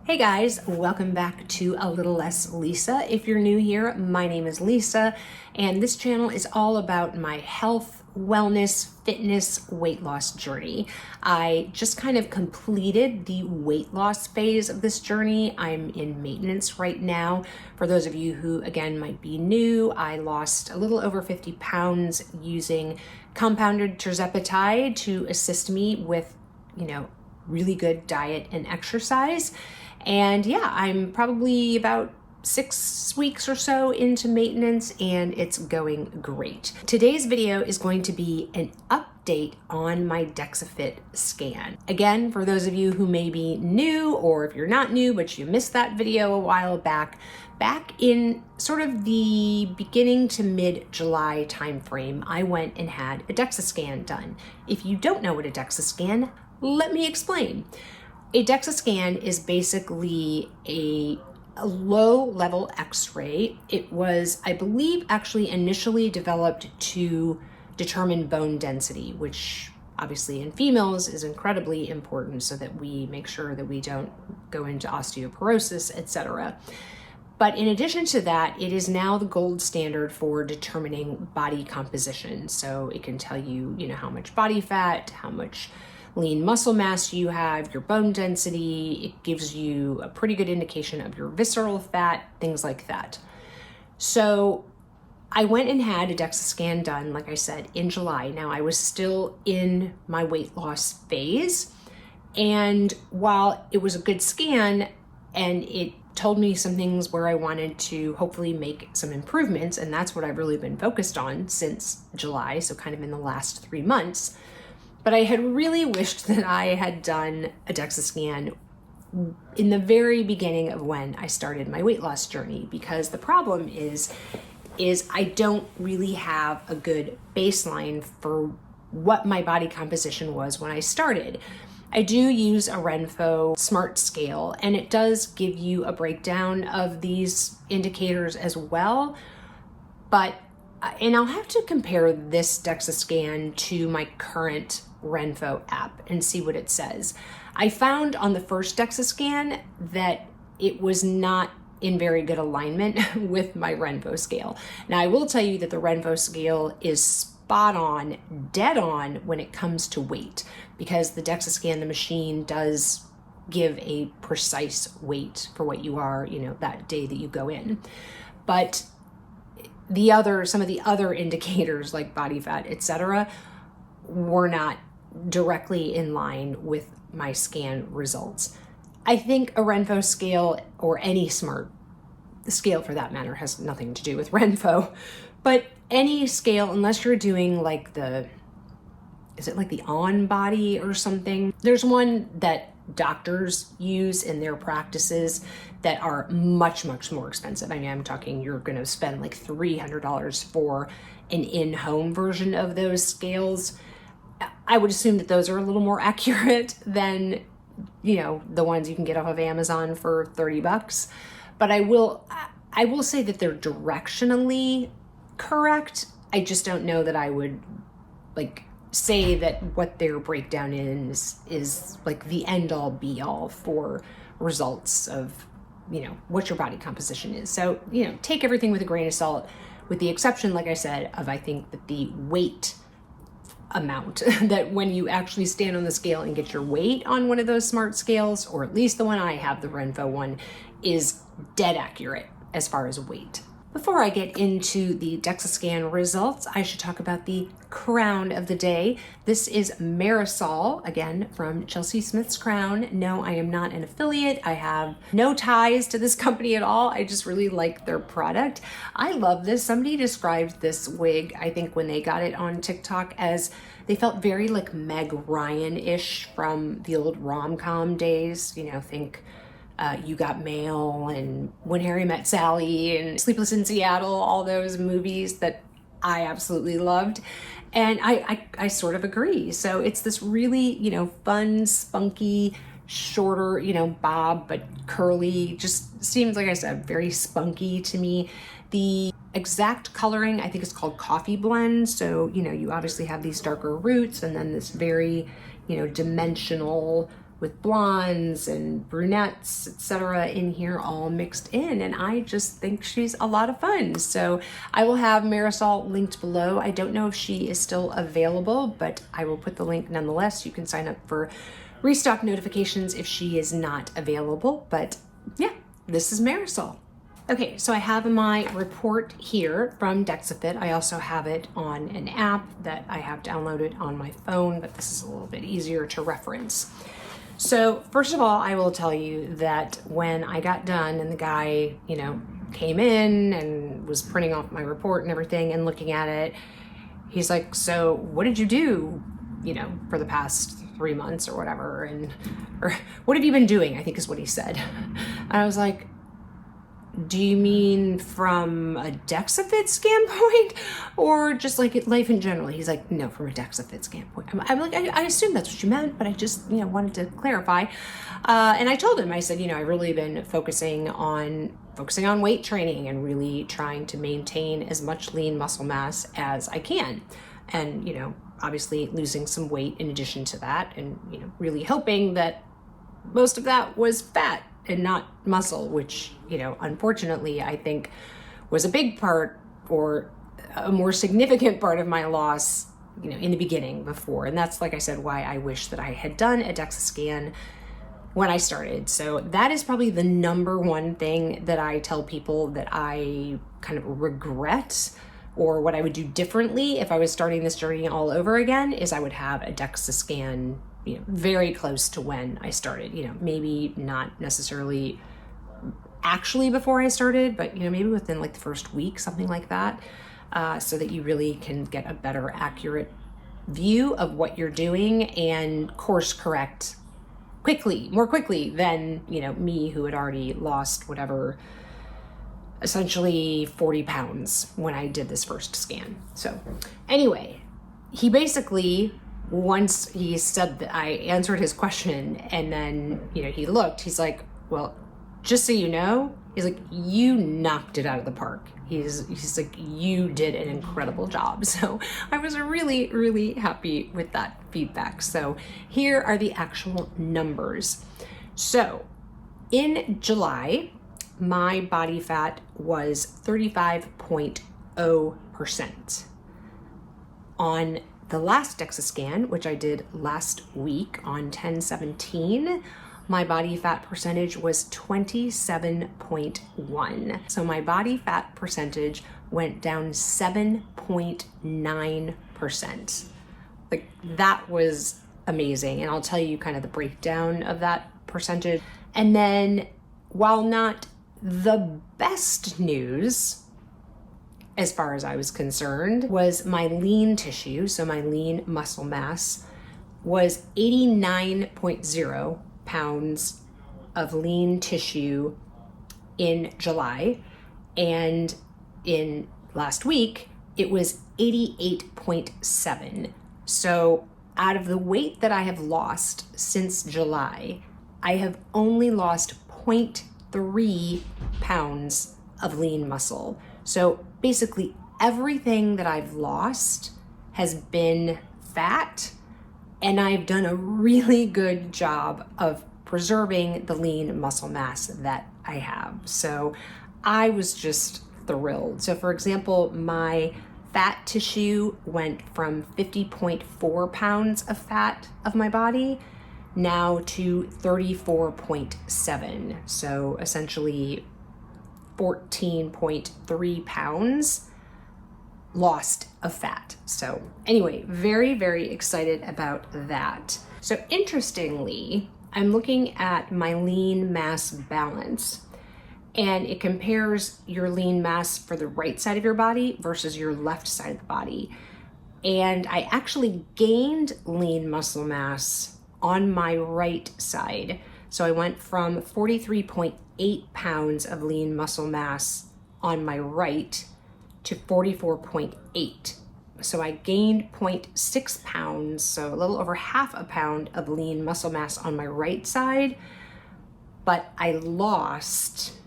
Hey guys, welcome back to A Little Less Lisa. If you're new here, my name is Lisa, and this channel is all about my health, wellness, fitness, weight loss journey. I just kind of completed the weight loss phase of this journey. I'm in maintenance right now. For those of you who, again, might be new, I lost a little over 50 pounds using compounded tirzepatide to assist me with, really good diet and exercise. And yeah, I'm probably about 6 weeks or so into maintenance and it's going great. Today's video is going to be an update on my Dexa scan. Again, for those of you who may be new, or if you're not new but you missed that video a while back in sort of the beginning to mid-July timeframe, I went and had a Dexa scan done. If you don't know what a Dexa scan, let me explain. A Dexa scan is basically a low-level x-ray. It was, I believe, actually initially developed to determine bone density, which obviously in females is incredibly important so that we make sure that we don't go into osteoporosis, etc. But in addition to that, it is now the gold standard for determining body composition. So it can tell you, how much body fat, how much lean muscle mass you have, your bone density. It gives you a pretty good indication of your visceral fat, things like that. So I went and had a Dexa scan done, like I said, in July. Now I was still in my weight loss phase. And while it was a good scan and it told me some things where I wanted to hopefully make some improvements, and that's what I've really been focused on since July, so kind of in the last 3 months. But I had really wished that I had done a Dexa scan in the very beginning of when I started my weight loss journey, because the problem is I don't really have a good baseline for what my body composition was when I started. I do use a Renpho smart scale, and it does give you a breakdown of these indicators as well, and I'll have to compare this Dexa scan to my current Renpho app and see what it says. I found on the first Dexa scan that it was not in very good alignment with my Renpho scale. Now I will tell you that the Renpho scale is spot on, dead on when it comes to weight, because the Dexa scan, the machine does give a precise weight for what you are, that day that you go in. But some of the other indicators like body fat, etc., were not directly in line with my scan results. I think a Renpho scale, or any smart scale for that matter, has nothing to do with Renpho, but any scale, unless you're doing like is it like the On Body or something? There's one that doctors use in their practices that are much, much more expensive. I mean, I'm talking you're going to spend like $300 for an in-home version of those scales. I would assume that those are a little more accurate than, the ones you can get off of Amazon for $30. But I will say that they're directionally correct. I just don't know that I would say that what their breakdown is like the end all be all for results of, what your body composition is. So, take everything with a grain of salt, with the exception, like I said, of I think that the weight amount that when you actually stand on the scale and get your weight on one of those smart scales, or at least the one I have, the Renpho one, is dead accurate as far as weight. Before I get into the Dexa scan results, I should talk about the crown of the day. This is Marisol, again, from Chelsea Smith's Crown. No, I am not an affiliate. I have no ties to this company at all. I just really like their product. I love this. Somebody described this wig, I think, when they got it on TikTok, as they felt very like Meg Ryan-ish from the old rom-com days. Think You Got Mail and When Harry Met Sally and Sleepless in Seattle, all those movies that I absolutely loved. And I sort of agree. So it's this really, fun, spunky, shorter, bob, but curly, just seems, like I said, very spunky to me. The exact coloring, I think, is called Coffee Blend. So, you obviously have these darker roots and then this very, dimensional with blondes and brunettes, etc. in here all mixed in. And I just think she's a lot of fun. So I will have Marisol linked below. I don't know if she is still available, but I will put the link nonetheless. You can sign up for restock notifications if she is not available. But yeah, this is Marisol. Okay, so I have my report here from Dexa. I also have it on an app that I have downloaded on my phone, but this is a little bit easier to reference. So first of all, I will tell you that when I got done and the guy, came in and was printing off my report and everything and looking at it, he's like, so what did you do, for the past 3 months or whatever? Or what have you been doing? I think is what he said. And I was like, do you mean from a Dexa standpoint or just like life in general? He's like, no, from a Dexa standpoint. I'm like, I assume that's what you meant, but I just, wanted to clarify. And I told him, I said, I've really been focusing on weight training and really trying to maintain as much lean muscle mass as I can. And, obviously losing some weight in addition to that, and, really hoping that most of that was fat and not muscle, which, unfortunately, I think was a big part or a more significant part of my loss, in the beginning before. And that's, like I said, why I wish that I had done a Dexa scan when I started. So that is probably the number one thing that I tell people that I kind of regret, or what I would do differently if I was starting this journey all over again, is I would have a Dexa scan very close to when I started, maybe not necessarily actually before I started, but, maybe within like the first week, something like that, so that you really can get a better accurate view of what you're doing and course correct more quickly than, me, who had already lost whatever, essentially 40 pounds when I did this first scan. So anyway, he basically, once he said that, I answered his question, and then, he looked, he's like, well, just so you know, he's like, you knocked it out of the park. He's like, you did an incredible job. So I was really, really happy with that feedback. So here are the actual numbers. So in July, my body fat was 35.0%. On the last Dexa scan, which I did last week on 10/17, my body fat percentage was 27.1. So my body fat percentage went down 7.9%. Like, that was amazing. And I'll tell you kind of the breakdown of that percentage. And then, while not the best news, as far as I was concerned, was my lean tissue, so my lean muscle mass, was 89.0 pounds of lean tissue in July. And in last week, it was 88.7. So out of the weight that I have lost since July, I have only lost 0.3 pounds of lean muscle. So basically everything that I've lost has been fat, and I've done a really good job of preserving the lean muscle mass that I have. So I was just thrilled. So for example, my fat tissue went from 50.4 pounds of fat of my body now to 34.7. So essentially 14.3 pounds lost of fat. So anyway, very, very excited about that. So interestingly, I'm looking at my lean mass balance, and it compares your lean mass for the right side of your body versus your left side of the body. And I actually gained lean muscle mass on my right side. So I went from 43.8 pounds of lean muscle mass on my right to 44.8. So I gained 0.6 pounds, so a little over half a pound of lean muscle mass on my right side, but I lost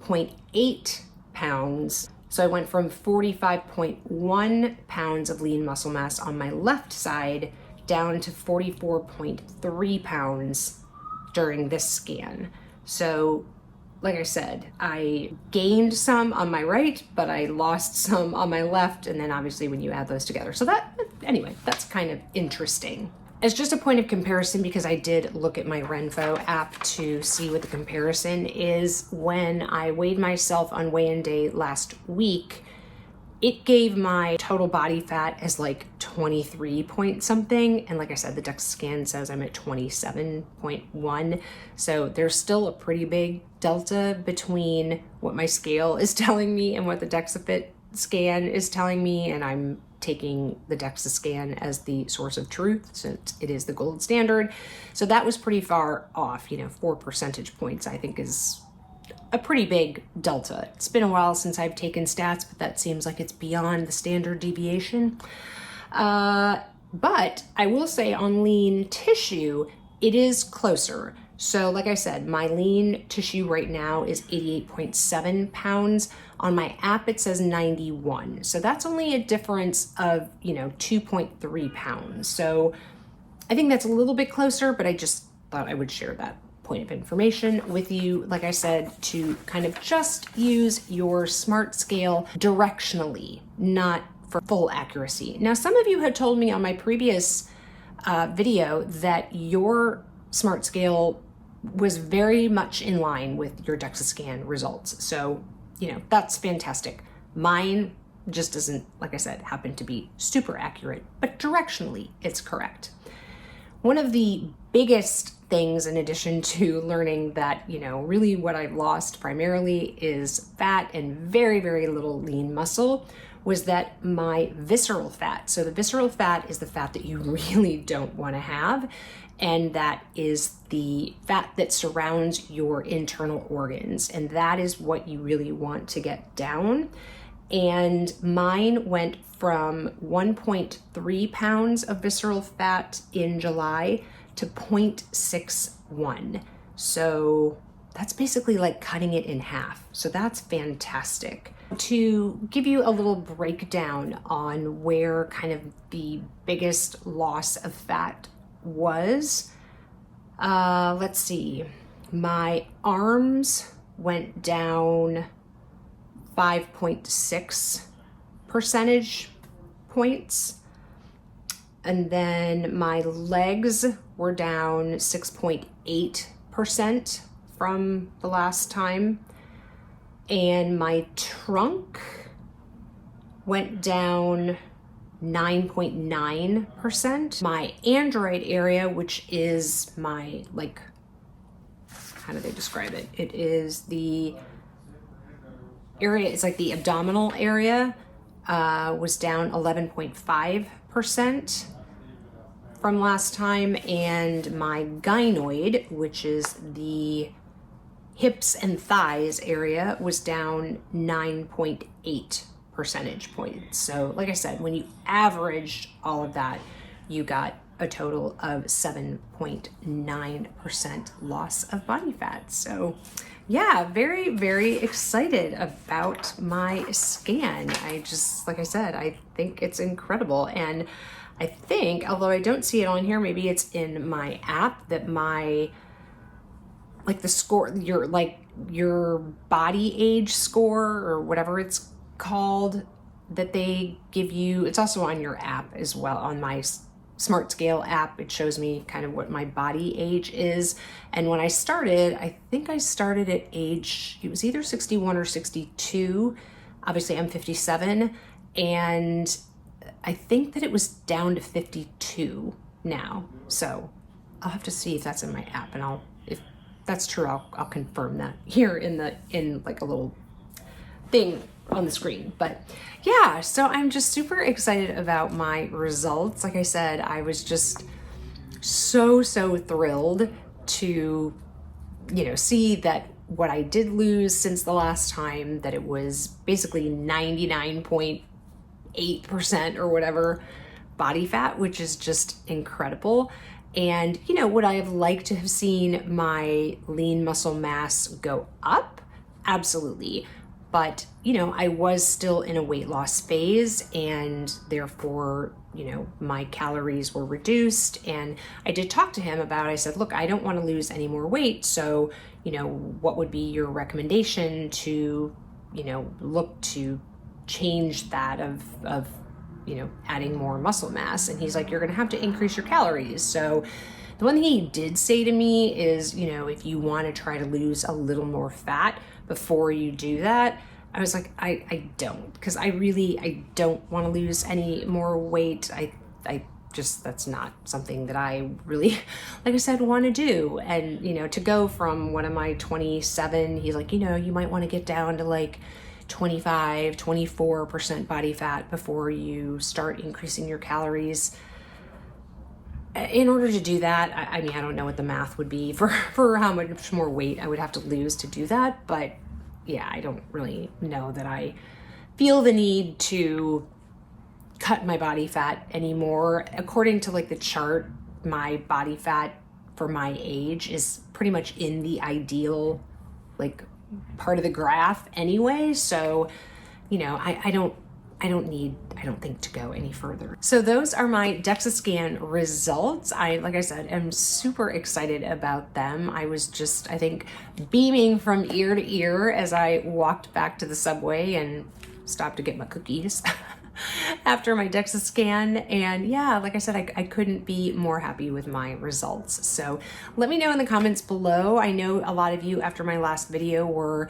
0.8 pounds. So I went from 45.1 pounds of lean muscle mass on my left side down to 44.3 pounds during this scan. So like I said, I gained some on my right, but I lost some on my left, and then obviously when you add those together. So that, anyway, that's kind of interesting. As just a point of comparison, because I did look at my Renpho app to see what the comparison is, when I weighed myself on weigh-in day last week, it gave my total body fat as like 23 point something. And like I said, the Dexa scan says I'm at 27.1. So there's still a pretty big delta between what my scale is telling me and what the DexaFit scan is telling me. And I'm taking the Dexa scan as the source of truth since it is the gold standard. So that was pretty far off, 4 percentage points, I think is a pretty big delta. It's been a while since I've taken stats, but that seems like it's beyond the standard deviation. But I will say on lean tissue, it is closer. So like I said, my lean tissue right now is 88.7 pounds. On my app, it says 91. So that's only a difference of, 2.3 pounds. So I think that's a little bit closer, but I just thought I would share that point of information with you, like I said, to kind of just use your smart scale directionally, not for full accuracy. Now, some of you had told me on my previous video that your smart scale was very much in line with your Dexa scan results. So, that's fantastic. Mine just doesn't, like I said, happen to be super accurate, but directionally it's correct. One of the biggest things, in addition to learning that, really what I've lost primarily is fat and very, very little lean muscle, was that my visceral fat. So the visceral fat is the fat that you really don't want to have. And that is the fat that surrounds your internal organs. And that is what you really want to get down. And mine went from 1.3 pounds of visceral fat in July to 0.61. So that's basically like cutting it in half. So that's fantastic. To give you a little breakdown on where kind of the biggest loss of fat was, let's see, my arms went down 5.6 percentage points. And then my legs were down 6.8% from the last time. And my trunk went down 9.9%. My android area, which is my, how do they describe it? It is the area, it's like the abdominal area, was down 11.5% from last time. And my gynoid, which is the hips and thighs area, was down 9.8 percentage points. So like I said, when you averaged all of that, you got a total of 7.9% loss of body fat. So yeah, very, very excited about my scan. I just, like I said, I think it's incredible. And I think, although I don't see it on here, maybe it's in my app, that my, the score, your body age score or whatever it's called that they give you, it's also on your app as well. On my Smart Scale app, it shows me kind of what my body age is. And when I started, I think I started at age, it was either 61 or 62. Obviously I'm 57, and I think that it was down to 52 now. So I'll have to see if that's in my app, and if that's true, I'll confirm that here in like a little thing on the screen. But yeah, so I'm just super excited about my results. Like I said, I was just so thrilled to, see that what I did lose since the last time, that it was basically 99.8% or whatever body fat, which is just incredible. And, would I have liked to have seen my lean muscle mass go up? Absolutely. but you know, I was still in a weight loss phase, and therefore, you know, my calories were reduced. And I did talk to him about, I said, look, I don't want to lose any more weight. So, you know, what would be your recommendation to, you know, look to change that of, you know, adding more muscle mass? And he's like, you're going to have to increase your calories. So the one thing he did say to me is, you know, if you want to try to lose a little more fat before you do that, I was like, I don't, because I don't want to lose any more weight. I just, that's not something that I really, like I said, want to do. And, you know, to go from, what am I, 27, he's like, you know, you might want to get down to like 25, 24% body fat before you start increasing your calories. In order to do that, I mean, I don't know what the math would be for how much more weight I would have to lose to do that. But yeah, I don't really know that I feel the need to cut my body fat anymore. According to like the chart, my body fat for my age is pretty much in the ideal like part of the graph anyway. So, you know, I don't think to go any further. So those are my Dexa scan results. Like I said, am super excited about them. I was just, I think, beaming from ear to ear as I walked back to the subway and stopped to get my cookies after my Dexa scan. And yeah, like I said, I couldn't be more happy with my results. So let me know in the comments below. I know a lot of you after my last video were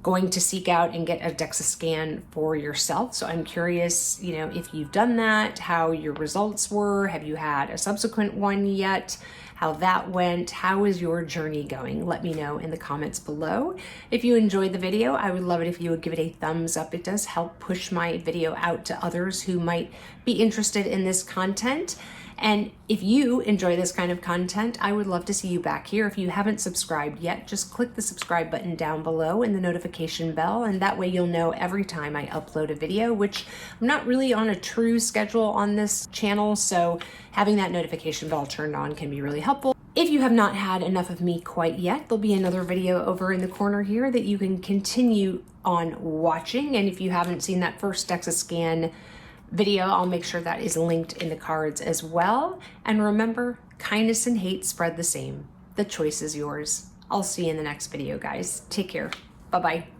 going to seek out and get a Dexa scan for yourself. So I'm curious, you know, if you've done that, how your results were. Have you had a subsequent one yet? How that went? How is your journey going? Let me know in the comments below. If you enjoyed the video, I would love it if you would give it a thumbs up. It does help push my video out to others who might be interested in this content. And if you enjoy this kind of content, I would love to see you back here. If you haven't subscribed yet, just click the subscribe button down below and the notification bell, and that way you'll know every time I upload a video, which I'm not really on a true schedule on this channel, so having that notification bell turned on can be really helpful. If you have not had enough of me quite yet, there'll be another video over in the corner here that you can continue on watching. And if you haven't seen that first Dexa scan video, I'll make sure that is linked in the cards as well. And remember, kindness and hate spread the same. The choice is yours. I'll see you in the next video, guys. Take care. Bye-bye.